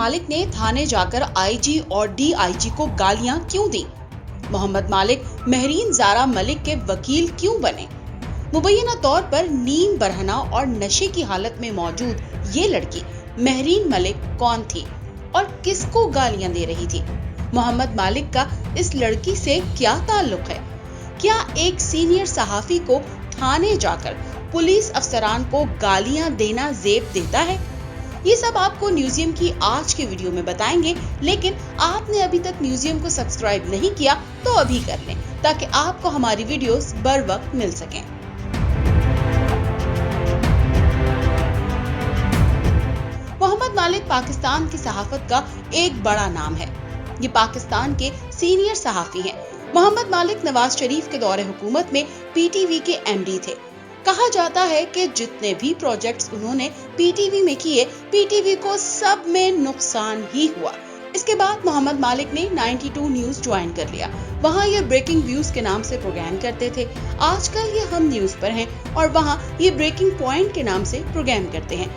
मालिक ने थाने जाकर आईजी और डीआईजी को गालियां क्यों दी? मोहम्मद मालिक महरीन ज़ारा मलिक के वकील क्यों बने? मुबैना तौर पर नीम बरहना और नशे की हालत में मौजूद ये लड़की महरीन मलिक कौन थी और किसको गालियां दे रही थी? मोहम्मद मालिक का इस लड़की से क्या ताल्लुक है? क्या एक सीनियर सहाफी को थाने जाकर पुलिस अफसरान को गालियां देना जेब देता है? ये सब आपको न्यूज़ियम की आज के वीडियो में बताएंगे, लेकिन आपने अभी तक न्यूज़ियम को सब्सक्राइब नहीं किया तो अभी कर लें ताकि आपको हमारी वीडियोस बर वक्त मिल सकें। मोहम्मद मालिक पाकिस्तान की सहाफत का एक बड़ा नाम है। ये पाकिस्तान के सीनियर सहाफी हैं। मोहम्मद मालिक नवाज शरीफ के दौरे हुकूमत में पीटीवी के एमडी थे। कहा जाता है कि जितने भी प्रोजेक्ट्स उन्होंने पीटीवी में किए, पीटीवी को सब में नुकसान ही हुआ। इसके बाद मोहम्मद मालिक ने 92 न्यूज ज्वाइन कर लिया। वहाँ ये ब्रेकिंग व्यूज के नाम से प्रोग्राम करते थे। आजकल ये हम न्यूज पर हैं और वहाँ ये ब्रेकिंग पॉइंट के नाम से प्रोग्राम करते हैं।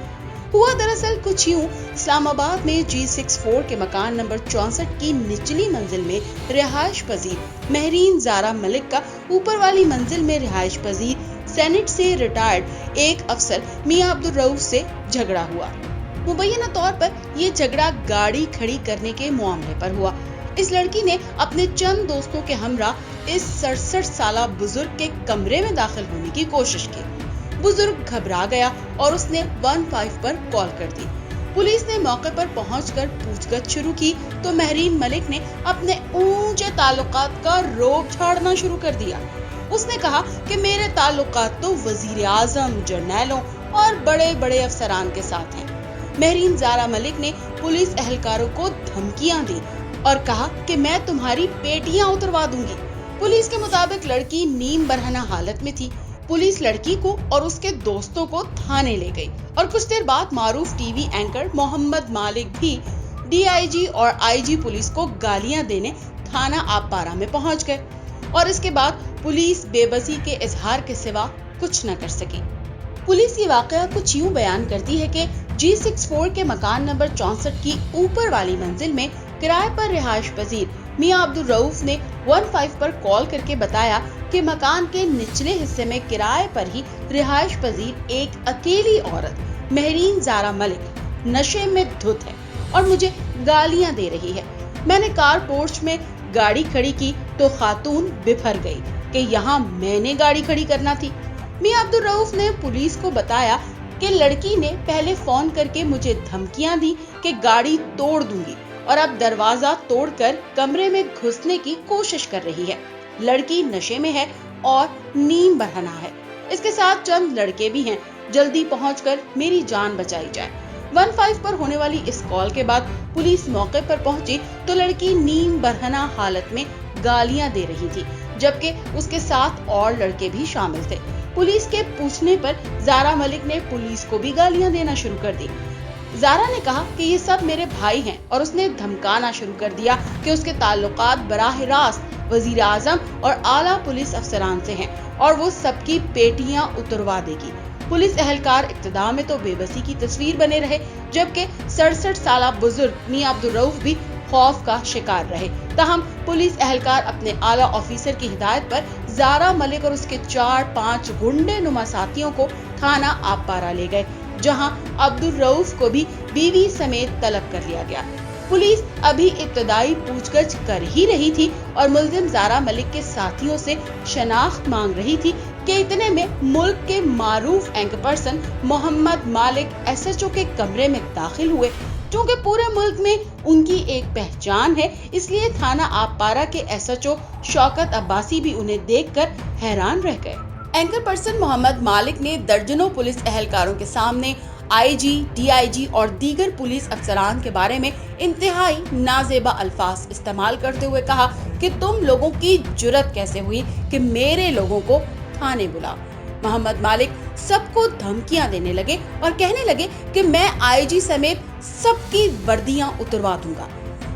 हुआ दरअसल कुछ यूं, इस्लामाबाद में G64 के मकान नंबर 64 की निचली मंजिल में रिहायश पजीर महरीन ज़ारा मलिक का ऊपर वाली मंजिल में रिहायश पजीर सेनेट से रिटायर्ड एक अफसर मियां अब्दुल रऊफ से झगड़ा हुआ। मुबैना तौर पर ये झगड़ा गाड़ी खड़ी करने के मामले पर हुआ। इस लड़की ने अपने चंद दोस्तों के हमरा इस 67 साला बुजुर्ग के कमरे में दाखिल होने की कोशिश की। बुजुर्ग घबरा गया और उसने 15 पर कॉल कर दी। पुलिस ने मौके पर पहुंचकर पूछताछ शुरू की तो महरीन मलिक ने अपने ऊंचे ताल्लुकात का रोब झाड़ना शुरू कर दिया। उसने कहा कि मेरे ताल्लुकात तो वजीर आजम, जर्नैलों और बड़े बड़े अफसरान के साथ हैं। महरीन ज़ारा मलिक ने पुलिस एहलकारों को धमकियां दी और कहा कि मैं तुम्हारी पेटियां उतरवा दूंगी। पुलिस के मुताबिक लड़की नीम बरहना हालत में थी। पुलिस लड़की को और उसके दोस्तों को थाने ले गई और कुछ देर बाद मारूफ टीवी एंकर मोहम्मद मालिक भी डीआईजी और आईजी पुलिस को गालियां देने थाना आपपारा में पहुंच गए और इसके बाद पुलिस बेबसी के इजहार के सिवा कुछ न कर सकी। पुलिस ये वाकया कुछ यूं बयान करती है कि G64 के मकान नंबर 64 की ऊपर वाली मंजिल में किराए पर रिहायश पजीर मियां अब्दुल रऊफ ने 15 पर कॉल करके बताया कि मकान के निचले हिस्से में किराए पर ही रिहायश पजीर एक अकेली औरत महरीन ज़ारा मलिक नशे में धुत है और मुझे गालियां दे रही है। मैंने कार पोर्च में गाड़ी खड़ी की तो खातून बिफर गई कि यहाँ मैंने गाड़ी खड़ी करना थी। मियां अब्दुल रऊफ ने पुलिस को बताया कि लड़की ने पहले फोन करके मुझे धमकियां दी कि गाड़ी तोड़ दूंगी और अब दरवाजा तोड़कर कमरे में घुसने की कोशिश कर रही है। लड़की नशे में है और नीम बरहना है। इसके साथ चंद लड़के भी हैं। जल्दी पहुंचकर मेरी जान बचाई जाए। 15 पर होने वाली इस कॉल के बाद पुलिस मौके पर पहुंची तो लड़की नीम बरहना हालत में गालियां दे रही थी, जबकि उसके साथ और लड़के भी शामिल थे। पुलिस के पूछने पर ज़ारा मलिक ने पुलिस को भी गालियां देना शुरू कर दी। ज़ारा ने कहा कि ये सब मेरे भाई हैं और उसने धमकाना शुरू कर दिया कि उसके ताल्लुकात बराह रास्त वजीर आजम और आला पुलिस अफसरान से हैं और वो सबकी पेटियां उतरवा देगी। पुलिस एहलकार इब्तिदा में तो बेबसी की तस्वीर बने रहे, जबकि 67 साला बुजुर्ग मियां अब्दुल रऊफ भी खौफ का शिकार रहे। ताहम पुलिस एहलकार अपने आला ऑफिसर की हिदायत पर ज़ारा मलिक और उसके 4-5 गुंडे नुमा साथियों को थाना आपपारा ले गए, जहां अब्दुल रऊफ को भी बीवी समेत तलब कर लिया गया। पुलिस अभी इब्तदाई पूछताछ कर ही रही थी और मुल्जिम ज़ारा मलिक के साथियों से शनाख्त मांग रही थी कि इतने में मुल्क के मारूफ एंकर पर्सन मोहम्मद मालिक SHO के कमरे में दाखिल हुए। क्योंकि पूरे मुल्क में उनकी एक पहचान है, इसलिए थाना आपपारा के SHO शौकत अब्बासी भी उन्हें देखकर हैरान रह गए। एंकर पर्सन मोहम्मद मालिक ने दर्जनों पुलिस एहलकारों के सामने आईजी, डीआईजी और दीगर पुलिस अफसरान के बारे में इंतहाई नाजेबा अल्फाज इस्तेमाल करते हुए कहा कि तुम लोगों की जुर्रत कैसे हुई कि मेरे लोगों को थाने बुलाओ। मोहम्मद मालिक सबको धमकियां देने लगे और कहने लगे कि मैं आईजी समेत सबकी वर्दियां उतरवा दूंगा।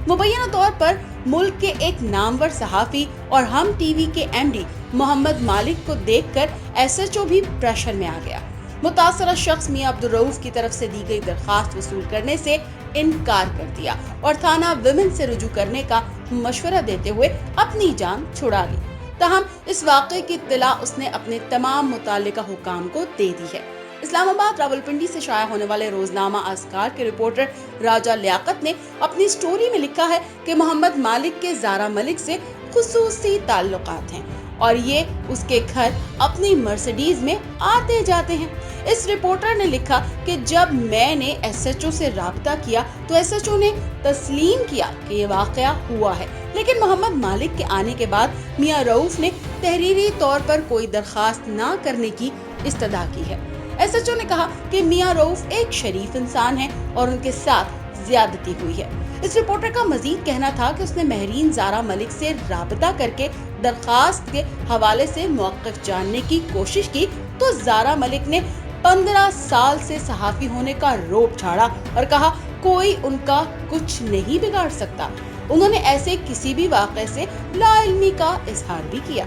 मुबैना तौर पर मुल्क के एक नामवर सहाफी और हम टीवी के एमडी मोहम्मद मालिक को देखकर SHO भी प्रेशर में आ गया। मुतासरा शख्स मियां अब्दुल रऊफ की तरफ से दी गई दरखास्त वसूल करने से इनकार कर दिया और थाना विमेन से रुजू करने का मशवरा देते हुए अपनी जान छुड़ा ली। ताहम इस वाक़े की इत्तला उसने अपने तमाम मुताल्लिका हुकाम को दे दी है। इस्लामाबाद रावलपिंडी से शाया होने वाले रोजनामा आस्कार के रिपोर्टर राजा लियाकत ने अपनी स्टोरी में लिखा है कि मोहम्मद मालिक के ज़ारा मलिक से खुसूसी ताल्लुकात हैं और ये उसके घर अपनी मर्सिडीज में आते जाते हैं। इस रिपोर्टर ने लिखा कि जब मैंने एसएचओ से राब्ता किया तो एसएचओ ने तस्लीम किया कि ये वाकया हुआ है, लेकिन मोहम्मद मालिक के आने के बाद मियां रऊफ ने तहरीरी तौर पर कोई दरखास्त ना करने की इस्तदा की है। एसएचओ ने कहा कि मियां रऊफ एक शरीफ इंसान है और उनके साथ ज्यादती हुई है। इस रिपोर्टर का मजीद कहना था कि उसने महरीन ज़ारा मलिक से राबता करके दरखास्त के हवाले से मौक़िफ़ जानने की कोशिश की तो ज़ारा मलिक ने 15 साल से सहाफ़ी होने का रोब झाड़ा और कहा कोई उनका कुछ नहीं बिगाड़ सकता। उन्होंने ऐसे किसी भी वाक़े से लाइल्मी का इजहार भी किया।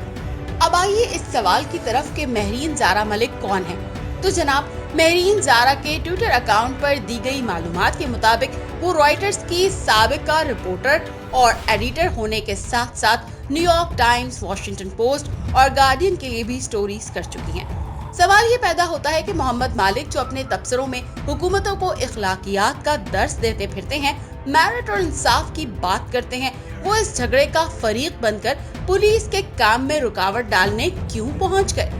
अब आइए इस सवाल की तरफ कि महरीन ज़ारा मलिक कौन है। तो जनाब, महरीन ज़ारा के ट्विटर अकाउंट पर दी गई मालूमात के मुताबिक वो रॉयटर्स की साबिका रिपोर्टर और एडिटर होने के साथ साथ न्यूयॉर्क टाइम्स, वॉशिंगटन पोस्ट और गार्डियन के लिए भी स्टोरीज कर चुकी हैं। सवाल ये पैदा होता है कि मोहम्मद मालिक जो अपने तबसरों में हुकूमतों को इखलाकियात का दर्स देते फिरते हैं, मेरिट और इंसाफ की बात करते हैं, वो इस झगड़े का फरीक बनकर पुलिस के काम में रुकावट डालने क्यों पहुँच गए?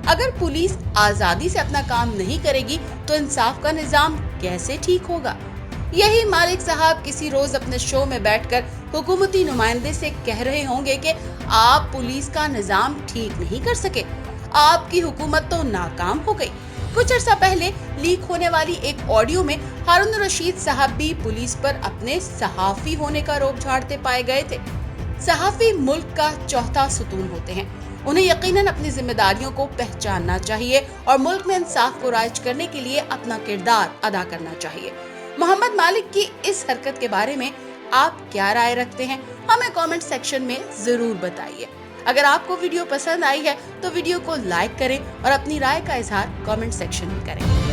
अगर पुलिस आजादी से अपना काम नहीं करेगी तो इंसाफ का निजाम कैसे ठीक होगा? यही मालिक साहब किसी रोज अपने शो में बैठकर हुकूमती नुमाइंदे से कह रहे होंगे कि आप पुलिस का निजाम ठीक नहीं कर सके, आपकी हुकूमत तो नाकाम हो गई। कुछ अर्सा पहले लीक होने वाली एक ऑडियो में हारून रशीद साहब भी पुलिस पर अपने सहाफी होने का रोब झाड़ते पाए गए थे। सहाफी मुल्क का चौथा सुतून होते हैं, उन्हें यकीनन अपनी जिम्मेदारियों को पहचानना चाहिए और मुल्क में इंसाफ को राइज करने के लिए अपना किरदार अदा करना चाहिए। मोहम्मद मालिक की इस हरकत के बारे में आप क्या राय रखते हैं? हमें कमेंट सेक्शन में जरूर बताइए। अगर आपको वीडियो पसंद आई है तो वीडियो को लाइक करें और अपनी राय का इजहार कमेंट सेक्शन में करें।